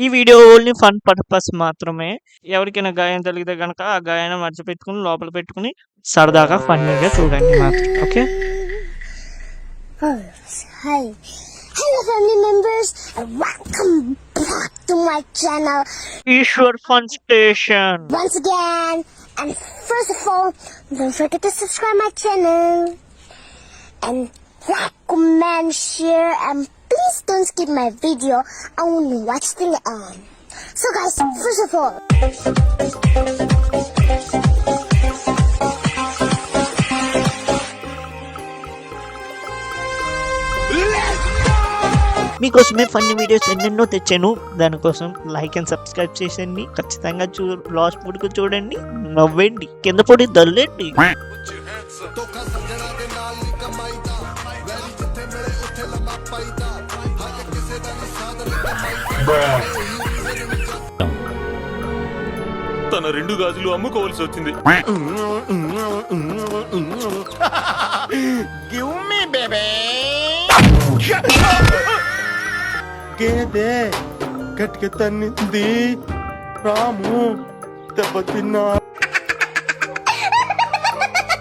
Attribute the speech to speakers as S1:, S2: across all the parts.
S1: ఈ video only fun purpose మాత్రమే. ఎవరికైనా గాయం తగిలితే గనక ఆ గాయాన్ని మర్చిపెట్టుకుని లోపల పెట్టుకుని సరదాగా ఫన్నీగా చూడండి మాత్రం. Okay.
S2: Hi. Hello family members and welcome back to my channel.
S1: Eshwar fun station.
S2: Once again, and first of all, don't forget to subscribe my channel. And like, comment, share, and please don't skip my video. I want to watch till the end. So guys, first of all,
S1: మీకోసమే funny videos ఎన్నెన్నో తెచ్చాను. దానికోసం like and subscribe చేసేయండి. ఖచ్చితంగా last వరకు చూడండి, నవ్వండి, కింద పడి దల్లండి.
S3: తన 2 గాజులు అమ్ముకోవాల్సి వచ్చింది.
S4: Give me, baby. గేదె గట్టిగా తన్నింది, రాము దెబ్బతిన్నా.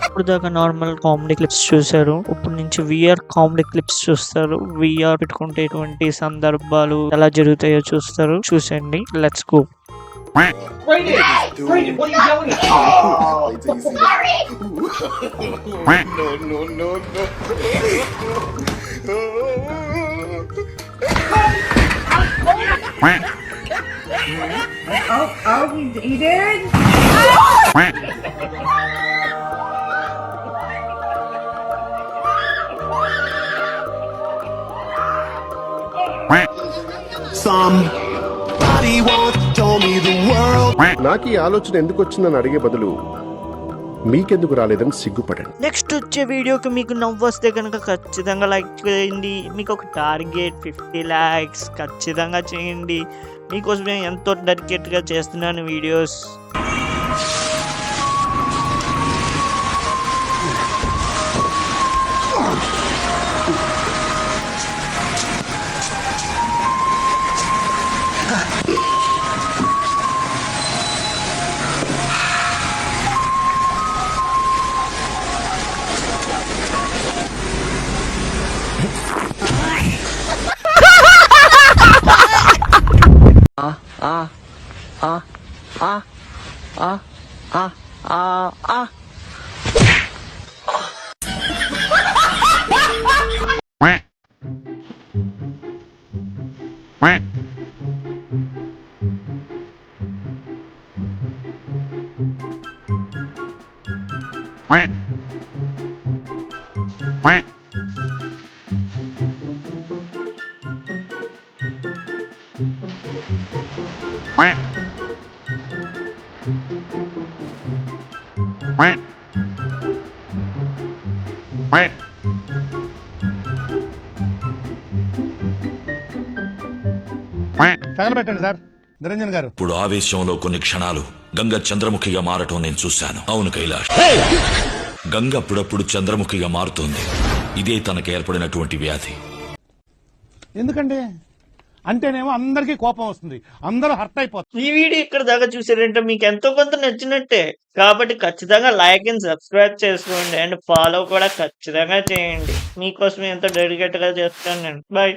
S1: ఇప్పుడు దాకా నార్మల్ కామెడీ క్లిప్స్ చూసారు. ఇప్పుడు నుంచి విఆర్ కామెడీ క్లిప్స్ చూస్తారు. విఆర్ పెట్టుకుంటే ఎటువంటి సందర్భాలు ఎలా జరుగుతాయో చూస్తారు. చూసండి. Let's go.
S5: Brayden, what are you yelling at?
S2: Oh, sorry.
S4: No.
S5: He did?
S4: Somebody once told me the world.
S6: నాకు ఈ ఆలోచన ఎందుకు వచ్చిందని అడిగే బదులు మీకెందుకు రాలేదని సిగ్గుపడండి.
S1: నెక్స్ట్ వచ్చే వీడియోకి మీకు నవ్వు వస్తే కనుక ఖచ్చితంగా లైక్ చేయండి. మీకు ఒక టార్గెట్ 50 lakhs ఖచ్చితంగా చేయండి. మీకోసమే ఎంతో డెడికేట్గా చేస్తున్నాను వీడియోస్.
S7: తగలబెట్టండి సార్ నిరంజన్ గారు.
S3: ఇప్పుడు ఆవేశంలో కొన్ని క్షణాలు గంగ చంద్రముఖిగా మారటం నేను చూశాను. అవును కైలాష్, గంగ అప్పుడప్పుడు చంద్రముఖిగా మారుతోంది. ఇదే తనకు ఏర్పడినటువంటి వ్యాధి.
S7: ఎందుకంటే అంటేనేమో అందరికీ కోపం వస్తుంది, అందరూ హర్ట్ అయిపోతారు.
S1: ఈ వీడియో ఇక్కడ దాకా చూసారంటే మీకు ఎంతో కొంత నచ్చినట్టే. కాబట్టి ఖచ్చితంగా లైక్ అండ్ సబ్స్క్రైబ్ చేసుకోండి. అండ్ ఫాలో కూడా ఖచ్చితంగా చేయండి. మీకోసం ఎంతో డెడికేట్గా చేస్తాను నేను. బాయ్.